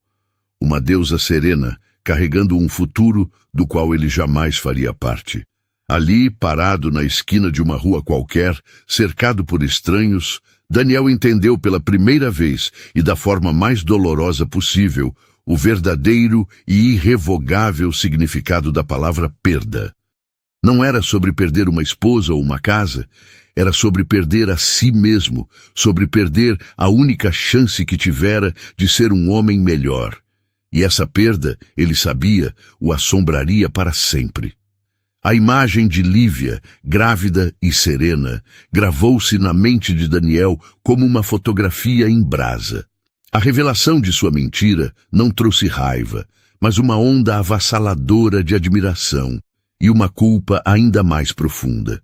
Uma deusa serena, carregando um futuro do qual ele jamais faria parte. Ali, parado na esquina de uma rua qualquer, cercado por estranhos, Daniel entendeu pela primeira vez e da forma mais dolorosa possível o verdadeiro e irrevogável significado da palavra perda. Não era sobre perder uma esposa ou uma casa, era sobre perder a si mesmo, sobre perder a única chance que tivera de ser um homem melhor. E essa perda, ele sabia, o assombraria para sempre. A imagem de Lívia, grávida e serena, gravou-se na mente de Daniel como uma fotografia em brasa. A revelação de sua mentira não trouxe raiva, mas uma onda avassaladora de admiração e uma culpa ainda mais profunda.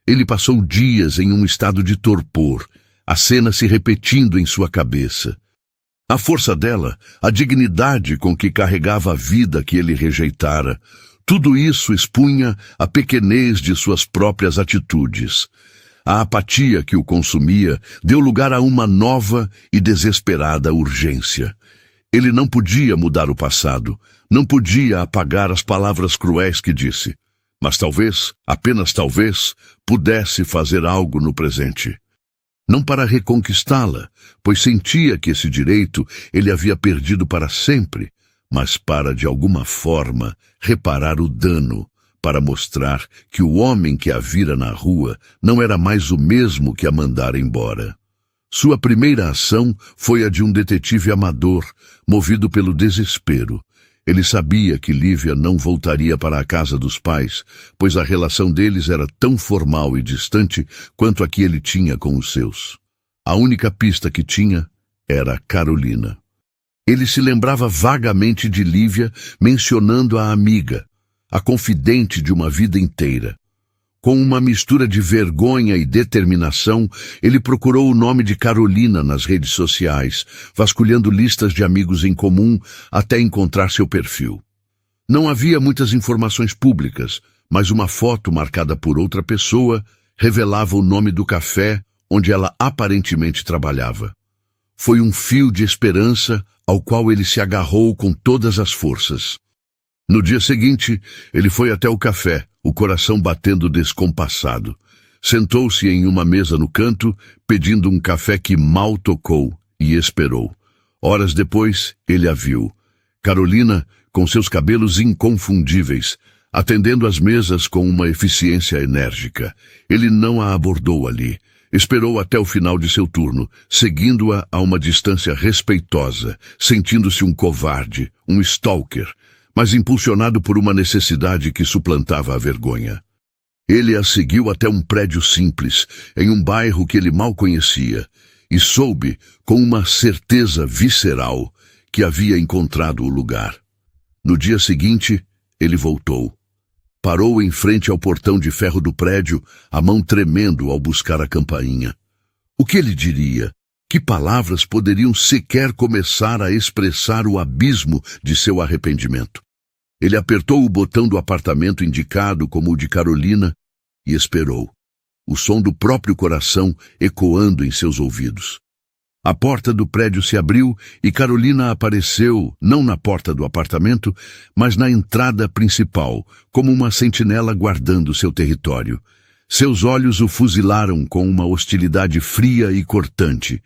Ele passou dias em um estado de torpor, a cena se repetindo em sua cabeça. A força dela, a dignidade com que carregava a vida que ele rejeitara, tudo isso expunha a pequenez de suas próprias atitudes. A apatia que o consumia deu lugar a uma nova e desesperada urgência. Ele não podia mudar o passado, não podia apagar as palavras cruéis que disse, mas talvez, apenas talvez, pudesse fazer algo no presente. Não para reconquistá-la, pois sentia que esse direito ele havia perdido para sempre, mas para, de alguma forma, reparar o dano, para mostrar que o homem que a vira na rua não era mais o mesmo que a mandara embora. Sua primeira ação foi a de um detetive amador, movido pelo desespero. Ele sabia que Lívia não voltaria para a casa dos pais, pois a relação deles era tão formal e distante quanto a que ele tinha com os seus. A única pista que tinha era Carolina. Ele se lembrava vagamente de Lívia mencionando a amiga, a confidente de uma vida inteira. Com uma mistura de vergonha e determinação, ele procurou o nome de Carolina nas redes sociais, vasculhando listas de amigos em comum até encontrar seu perfil. Não havia muitas informações públicas, mas uma foto marcada por outra pessoa revelava o nome do café onde ela aparentemente trabalhava. Foi um fio de esperança ao qual ele se agarrou com todas as forças. No dia seguinte, ele foi até o café, o coração batendo descompassado. Sentou-se em uma mesa no canto, pedindo um café que mal tocou, e esperou. Horas depois, ele a viu. Carolina, com seus cabelos inconfundíveis, atendendo as mesas com uma eficiência enérgica. Ele não a abordou ali. Esperou até o final de seu turno, seguindo-a a uma distância respeitosa, sentindo-se um covarde, um stalker, mas impulsionado por uma necessidade que suplantava a vergonha. Ele a seguiu até um prédio simples, em um bairro que ele mal conhecia, e soube, com uma certeza visceral, que havia encontrado o lugar. No dia seguinte, ele voltou. Parou em frente ao portão de ferro do prédio, a mão tremendo ao buscar a campainha. O que ele diria? Que palavras poderiam sequer começar a expressar o abismo de seu arrependimento? Ele apertou o botão do apartamento indicado como o de Carolina e esperou, o som do próprio coração ecoando em seus ouvidos. A porta do prédio se abriu e Carolina apareceu, não na porta do apartamento, mas na entrada principal, como uma sentinela guardando seu território. Seus olhos o fuzilaram com uma hostilidade fria e cortante.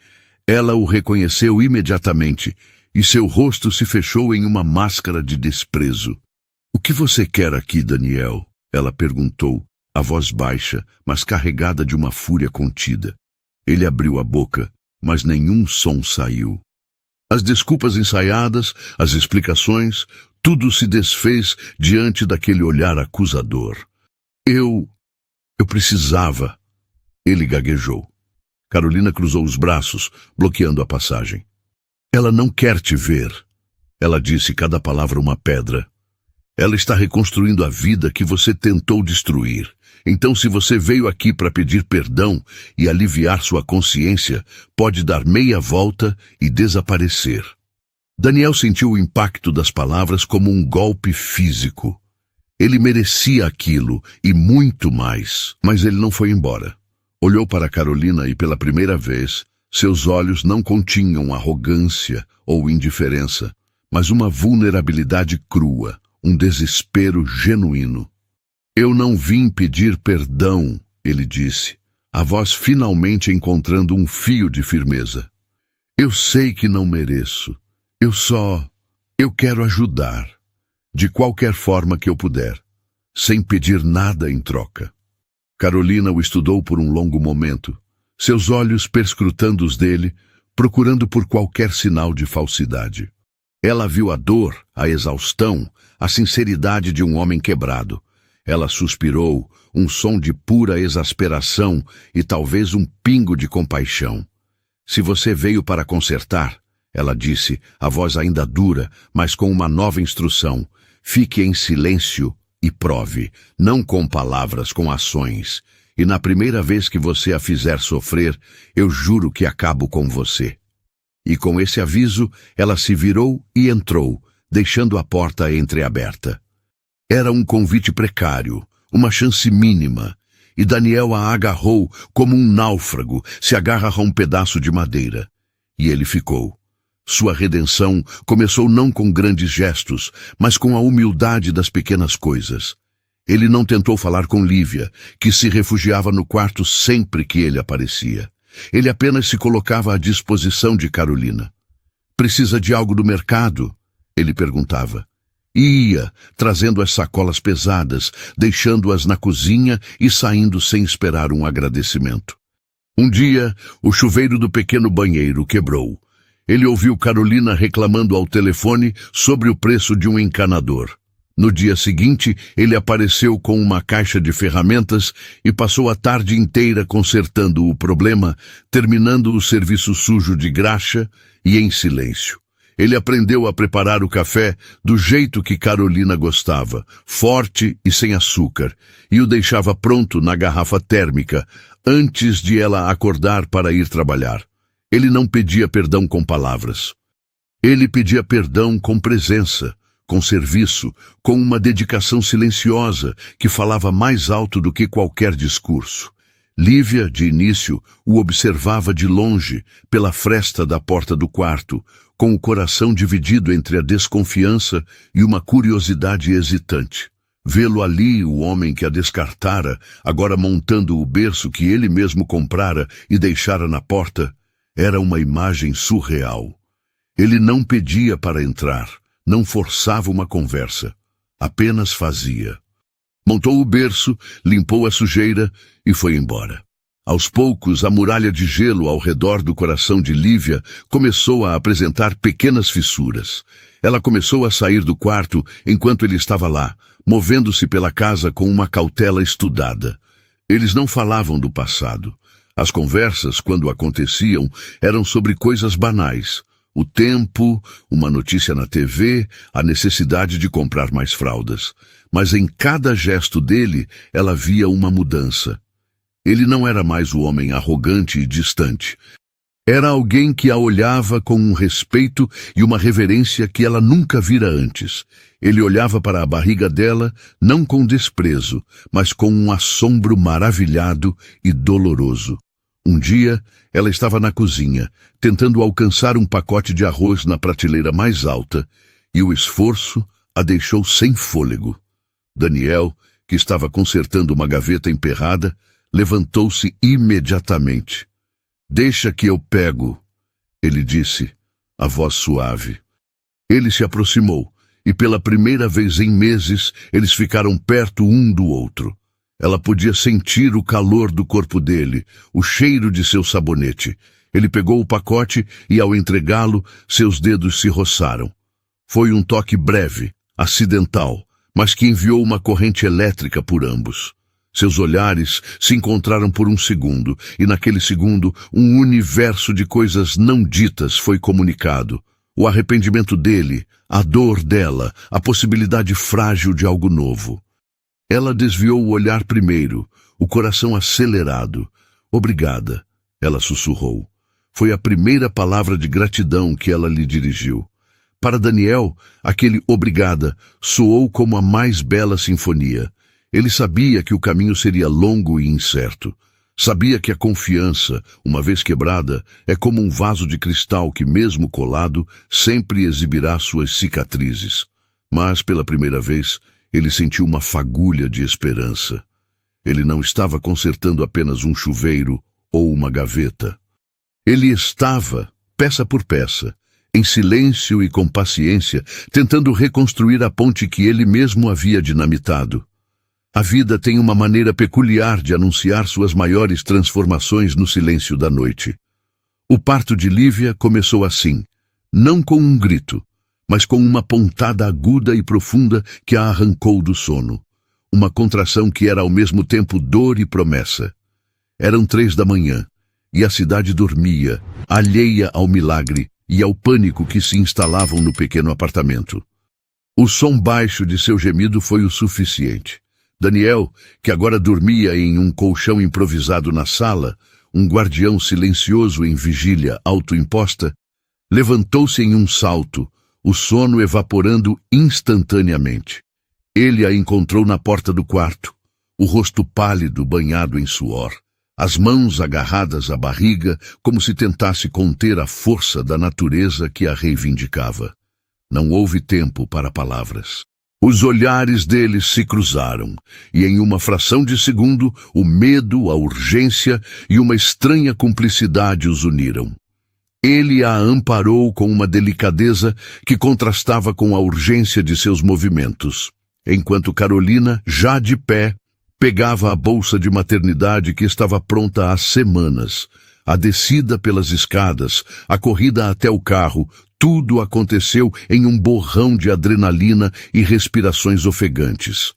Ela o reconheceu imediatamente, e seu rosto se fechou em uma máscara de desprezo. "O que você quer aqui, Daniel?" ela perguntou, a voz baixa, mas carregada de uma fúria contida. Ele abriu a boca, mas nenhum som saiu. As desculpas ensaiadas, as explicações, tudo se desfez diante daquele olhar acusador. Eu precisava." Ele gaguejou. Carolina cruzou os braços, bloqueando a passagem. "Ela não quer te ver." Ela disse cada palavra uma pedra. "Ela está reconstruindo a vida que você tentou destruir. Então, se você veio aqui para pedir perdão e aliviar sua consciência, pode dar meia volta e desaparecer." Daniel sentiu o impacto das palavras como um golpe físico. Ele merecia aquilo e muito mais, mas ele não foi embora. Olhou para Carolina e, pela primeira vez, seus olhos não continham arrogância ou indiferença, mas uma vulnerabilidade crua, um desespero genuíno. "Eu não vim pedir perdão", ele disse, a voz finalmente encontrando um fio de firmeza. "Eu sei que não mereço. Eu quero ajudar, de qualquer forma que eu puder, sem pedir nada em troca." Carolina o estudou por um longo momento, seus olhos perscrutando os dele, procurando por qualquer sinal de falsidade. Ela viu a dor, a exaustão, a sinceridade de um homem quebrado. Ela suspirou, um som de pura exasperação e talvez um pingo de compaixão. "Se você veio para consertar", ela disse, a voz ainda dura, mas com uma nova instrução, "fique em silêncio e prove, não com palavras, com ações. E na primeira vez que você a fizer sofrer, eu juro que acabo com você." E com esse aviso, ela se virou e entrou, deixando a porta entreaberta. Era um convite precário, uma chance mínima, e Daniel a agarrou como um náufrago se agarra a um pedaço de madeira. E ele ficou. Sua redenção começou não com grandes gestos, mas com a humildade das pequenas coisas. Ele não tentou falar com Lívia, que se refugiava no quarto sempre que ele aparecia. Ele apenas se colocava à disposição de Carolina. "Precisa de algo do mercado?" ele perguntava. E ia, trazendo as sacolas pesadas, deixando-as na cozinha e saindo sem esperar um agradecimento. Um dia, o chuveiro do pequeno banheiro quebrou. Ele ouviu Carolina reclamando ao telefone sobre o preço de um encanador. No dia seguinte, ele apareceu com uma caixa de ferramentas e passou a tarde inteira consertando o problema, terminando o serviço sujo de graxa e em silêncio. Ele aprendeu a preparar o café do jeito que Carolina gostava, forte e sem açúcar, e o deixava pronto na garrafa térmica, antes de ela acordar para ir trabalhar. Ele não pedia perdão com palavras. Ele pedia perdão com presença, com serviço, com uma dedicação silenciosa que falava mais alto do que qualquer discurso. Lívia, de início, o observava de longe, pela fresta da porta do quarto, com o coração dividido entre a desconfiança e uma curiosidade hesitante. Vê-lo ali, o homem que a descartara, agora montando o berço que ele mesmo comprara e deixara na porta, era uma imagem surreal. Ele não pedia para entrar, não forçava uma conversa, apenas fazia. Montou o berço, limpou a sujeira e foi embora. Aos poucos, a muralha de gelo ao redor do coração de Lívia começou a apresentar pequenas fissuras. Ela começou a sair do quarto enquanto ele estava lá, movendo-se pela casa com uma cautela estudada. Eles não falavam do passado. As conversas, quando aconteciam, eram sobre coisas banais. O tempo, uma notícia na TV, a necessidade de comprar mais fraldas. Mas em cada gesto dele, ela via uma mudança. Ele não era mais o homem arrogante e distante. Era alguém que a olhava com um respeito e uma reverência que ela nunca vira antes. Ele olhava para a barriga dela, não com desprezo, mas com um assombro maravilhado e doloroso. Um dia, ela estava na cozinha, tentando alcançar um pacote de arroz na prateleira mais alta, e o esforço a deixou sem fôlego. Daniel, que estava consertando uma gaveta emperrada, levantou-se imediatamente. "Deixa que eu pego", ele disse, a voz suave. Ele se aproximou, e pela primeira vez em meses, eles ficaram perto um do outro. Ela podia sentir o calor do corpo dele, o cheiro de seu sabonete. Ele pegou o pacote e, ao entregá-lo, seus dedos se roçaram. Foi um toque breve, acidental, mas que enviou uma corrente elétrica por ambos. Seus olhares se encontraram por um segundo, e naquele segundo um universo de coisas não ditas foi comunicado. O arrependimento dele, a dor dela, a possibilidade frágil de algo novo. Ela desviou o olhar primeiro, o coração acelerado. "Obrigada", ela sussurrou. Foi a primeira palavra de gratidão que ela lhe dirigiu. Para Daniel, aquele "obrigada" soou como a mais bela sinfonia. Ele sabia que o caminho seria longo e incerto. Sabia que a confiança, uma vez quebrada, é como um vaso de cristal que, mesmo colado, sempre exibirá suas cicatrizes. Mas, pela primeira vez, ele sentiu uma fagulha de esperança. Ele não estava consertando apenas um chuveiro ou uma gaveta. Ele estava, peça por peça, em silêncio e com paciência, tentando reconstruir a ponte que ele mesmo havia dinamitado. A vida tem uma maneira peculiar de anunciar suas maiores transformações no silêncio da noite. O parto de Lívia começou assim, não com um grito, mas com uma pontada aguda e profunda que a arrancou do sono. Uma contração que era ao mesmo tempo dor e promessa. Eram 3 da manhã, e a cidade dormia, alheia ao milagre e ao pânico que se instalavam no pequeno apartamento. O som baixo de seu gemido foi o suficiente. Daniel, que agora dormia em um colchão improvisado na sala, um guardião silencioso em vigília autoimposta, levantou-se em um salto, o sono evaporando instantaneamente. Ele a encontrou na porta do quarto, o rosto pálido banhado em suor, as mãos agarradas à barriga, como se tentasse conter a força da natureza que a reivindicava. Não houve tempo para palavras. Os olhares deles se cruzaram, e em uma fração de segundo, o medo, a urgência e uma estranha cumplicidade os uniram. Ele a amparou com uma delicadeza que contrastava com a urgência de seus movimentos, enquanto Carolina, já de pé, pegava a bolsa de maternidade que estava pronta há semanas. A descida pelas escadas, a corrida até o carro, tudo aconteceu em um borrão de adrenalina e respirações ofegantes.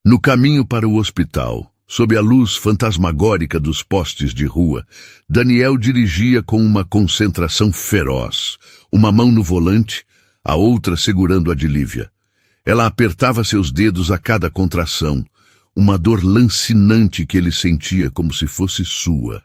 No caminho para o hospital, sob a luz fantasmagórica dos postes de rua, Daniel dirigia com uma concentração feroz, uma mão no volante, a outra segurando a de Lívia. Ela apertava seus dedos a cada contração, uma dor lancinante que ele sentia como se fosse sua,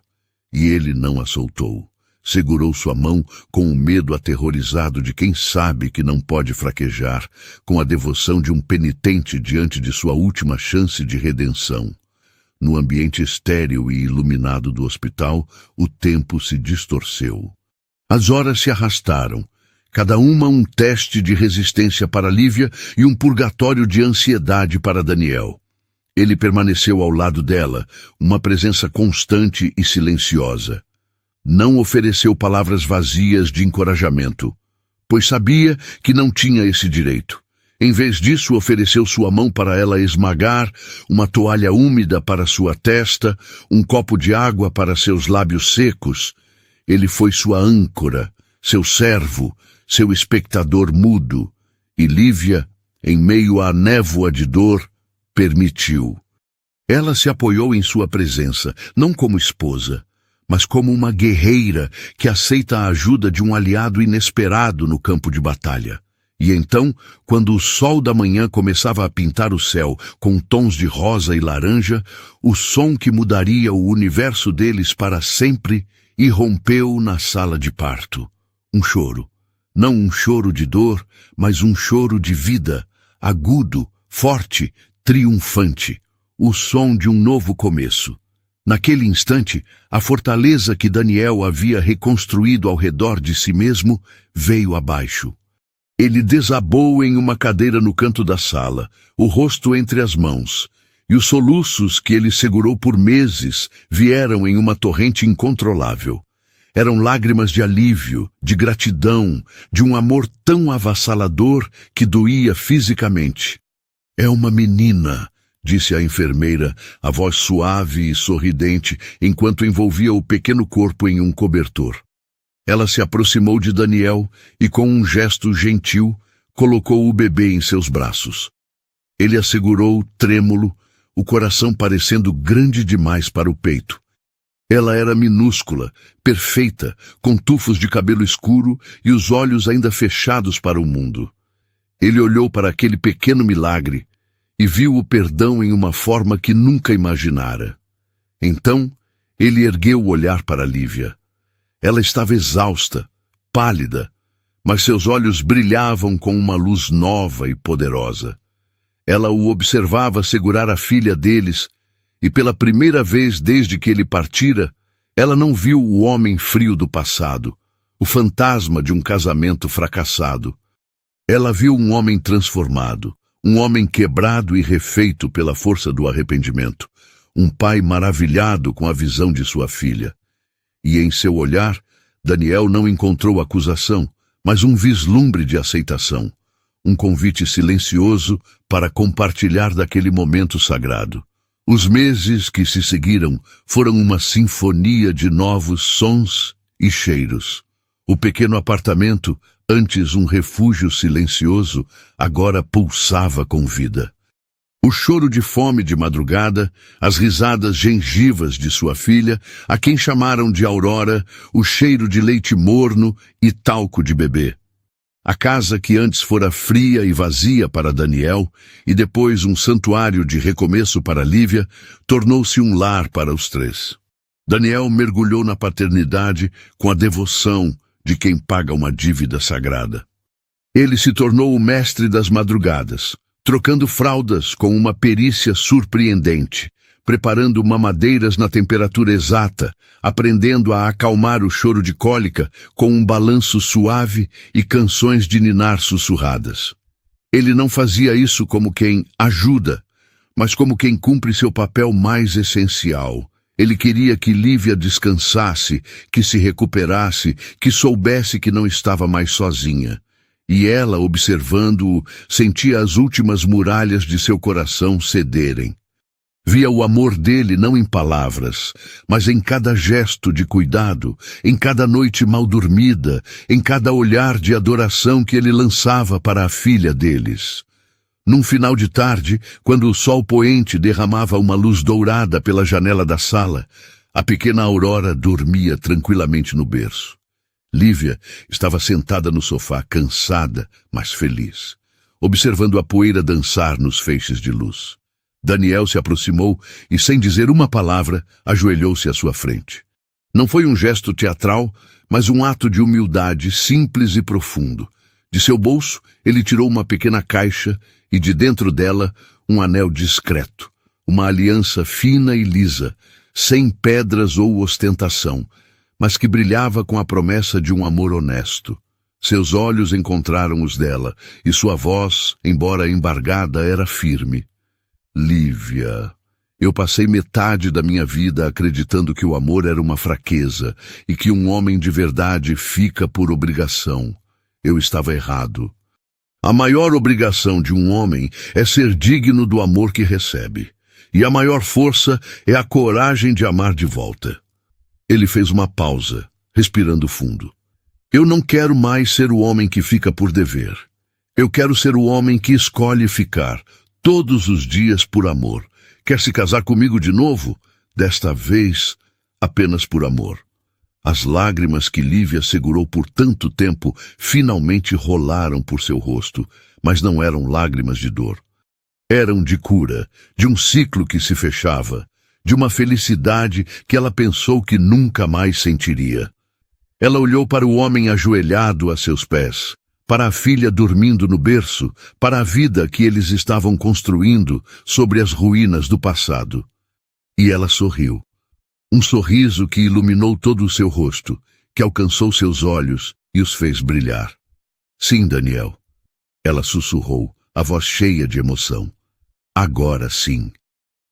e ele não a soltou. Segurou sua mão com o medo aterrorizado de quem sabe que não pode fraquejar, com a devoção de um penitente diante de sua última chance de redenção. No ambiente estéril e iluminado do hospital, o tempo se distorceu. As horas se arrastaram, cada uma um teste de resistência para Lívia e um purgatório de ansiedade para Daniel. Ele permaneceu ao lado dela, uma presença constante e silenciosa. Não ofereceu palavras vazias de encorajamento, pois sabia que não tinha esse direito. Em vez disso, ofereceu sua mão para ela esmagar, uma toalha úmida para sua testa, um copo de água para seus lábios secos. Ele foi sua âncora, seu servo, seu espectador mudo. E Lívia, em meio à névoa de dor, permitiu. Ela se apoiou em sua presença, não como esposa, mas como uma guerreira que aceita a ajuda de um aliado inesperado no campo de batalha. E então, quando o sol da manhã começava a pintar o céu com tons de rosa e laranja, o som que mudaria o universo deles para sempre irrompeu na sala de parto. Um choro. Não um choro de dor, mas um choro de vida, agudo, forte, triunfante. O som de um novo começo. Naquele instante, a fortaleza que Daniel havia reconstruído ao redor de si mesmo veio abaixo. Ele desabou em uma cadeira no canto da sala, o rosto entre as mãos, e os soluços que ele segurou por meses vieram em uma torrente incontrolável. Eram lágrimas de alívio, de gratidão, de um amor tão avassalador que doía fisicamente. "É uma menina", disse a enfermeira, a voz suave e sorridente, enquanto envolvia o pequeno corpo em um cobertor. Ela se aproximou de Daniel e, com um gesto gentil, colocou o bebê em seus braços. Ele a segurou, trêmulo, o coração parecendo grande demais para o peito. Ela era minúscula, perfeita, com tufos de cabelo escuro e os olhos ainda fechados para o mundo. Ele olhou para aquele pequeno milagre e viu o perdão em uma forma que nunca imaginara. Então, ele ergueu o olhar para Lívia. Ela estava exausta, pálida, mas seus olhos brilhavam com uma luz nova e poderosa. Ela o observava segurar a filha deles, e pela primeira vez desde que ele partira, ela não viu o homem frio do passado, o fantasma de um casamento fracassado. Ela viu um homem transformado, um homem quebrado e refeito pela força do arrependimento, um pai maravilhado com a visão de sua filha. E em seu olhar, Daniel não encontrou acusação, mas um vislumbre de aceitação, um convite silencioso para compartilhar daquele momento sagrado. Os meses que se seguiram foram uma sinfonia de novos sons e cheiros. O pequeno apartamento, antes um refúgio silencioso, agora pulsava com vida. O choro de fome de madrugada, as risadas gengivas de sua filha, a quem chamaram de Aurora, o cheiro de leite morno e talco de bebê. A casa que antes fora fria e vazia para Daniel, e depois um santuário de recomeço para Lívia, tornou-se um lar para os três. Daniel mergulhou na paternidade com a devoção de quem paga uma dívida sagrada. Ele se tornou o mestre das madrugadas, trocando fraldas com uma perícia surpreendente, preparando mamadeiras na temperatura exata, aprendendo a acalmar o choro de cólica com um balanço suave e canções de ninar sussurradas. Ele não fazia isso como quem ajuda, mas como quem cumpre seu papel mais essencial. Ele queria que Lívia descansasse, que se recuperasse, que soubesse que não estava mais sozinha. E ela, observando-o, sentia as últimas muralhas de seu coração cederem. Via o amor dele não em palavras, mas em cada gesto de cuidado, em cada noite mal dormida, em cada olhar de adoração que ele lançava para a filha deles. Num final de tarde, quando o sol poente derramava uma luz dourada pela janela da sala, a pequena Aurora dormia tranquilamente no berço. Lívia estava sentada no sofá, cansada, mas feliz, observando a poeira dançar nos feixes de luz. Daniel se aproximou e, sem dizer uma palavra, ajoelhou-se à sua frente. Não foi um gesto teatral, mas um ato de humildade simples e profundo. De seu bolso, ele tirou uma pequena caixa e, de dentro dela, um anel discreto, uma aliança fina e lisa, sem pedras ou ostentação, mas que brilhava com a promessa de um amor honesto. Seus olhos encontraram os dela, e sua voz, embora embargada, era firme. Lívia, eu passei metade da minha vida acreditando que o amor era uma fraqueza e que um homem de verdade fica por obrigação. Eu estava errado. A maior obrigação de um homem é ser digno do amor que recebe. E a maior força é a coragem de amar de volta. Ele fez uma pausa, respirando fundo. Eu não quero mais ser o homem que fica por dever. Eu quero ser o homem que escolhe ficar, todos os dias por amor. Quer se casar comigo de novo? Desta vez, apenas por amor. As lágrimas que Lívia segurou por tanto tempo finalmente rolaram por seu rosto, mas não eram lágrimas de dor. Eram de cura, de um ciclo que se fechava, de uma felicidade que ela pensou que nunca mais sentiria. Ela olhou para o homem ajoelhado a seus pés, para a filha dormindo no berço, para a vida que eles estavam construindo sobre as ruínas do passado. E ela sorriu. Um sorriso que iluminou todo o seu rosto, que alcançou seus olhos e os fez brilhar. Sim, Daniel. Ela sussurrou, a voz cheia de emoção. Agora sim.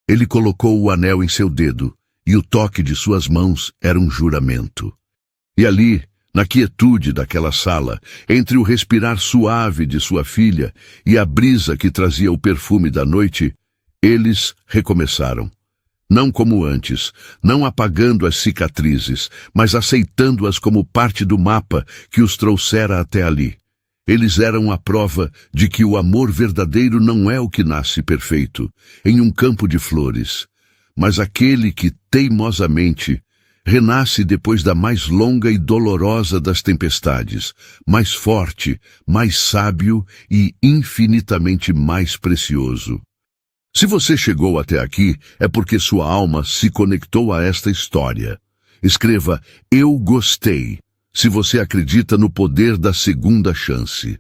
Ele colocou o anel em seu dedo, e o toque de suas mãos era um juramento. E ali, na quietude daquela sala, entre o respirar suave de sua filha e a brisa que trazia o perfume da noite, eles recomeçaram. Não como antes, não apagando as cicatrizes, mas aceitando-as como parte do mapa que os trouxera até ali. Eles eram a prova de que o amor verdadeiro não é o que nasce perfeito, em um campo de flores, mas aquele que, teimosamente, renasce depois da mais longa e dolorosa das tempestades, mais forte, mais sábio e infinitamente mais precioso. Se você chegou até aqui, é porque sua alma se conectou a esta história. Escreva "Eu gostei", se você acredita no poder da segunda chance.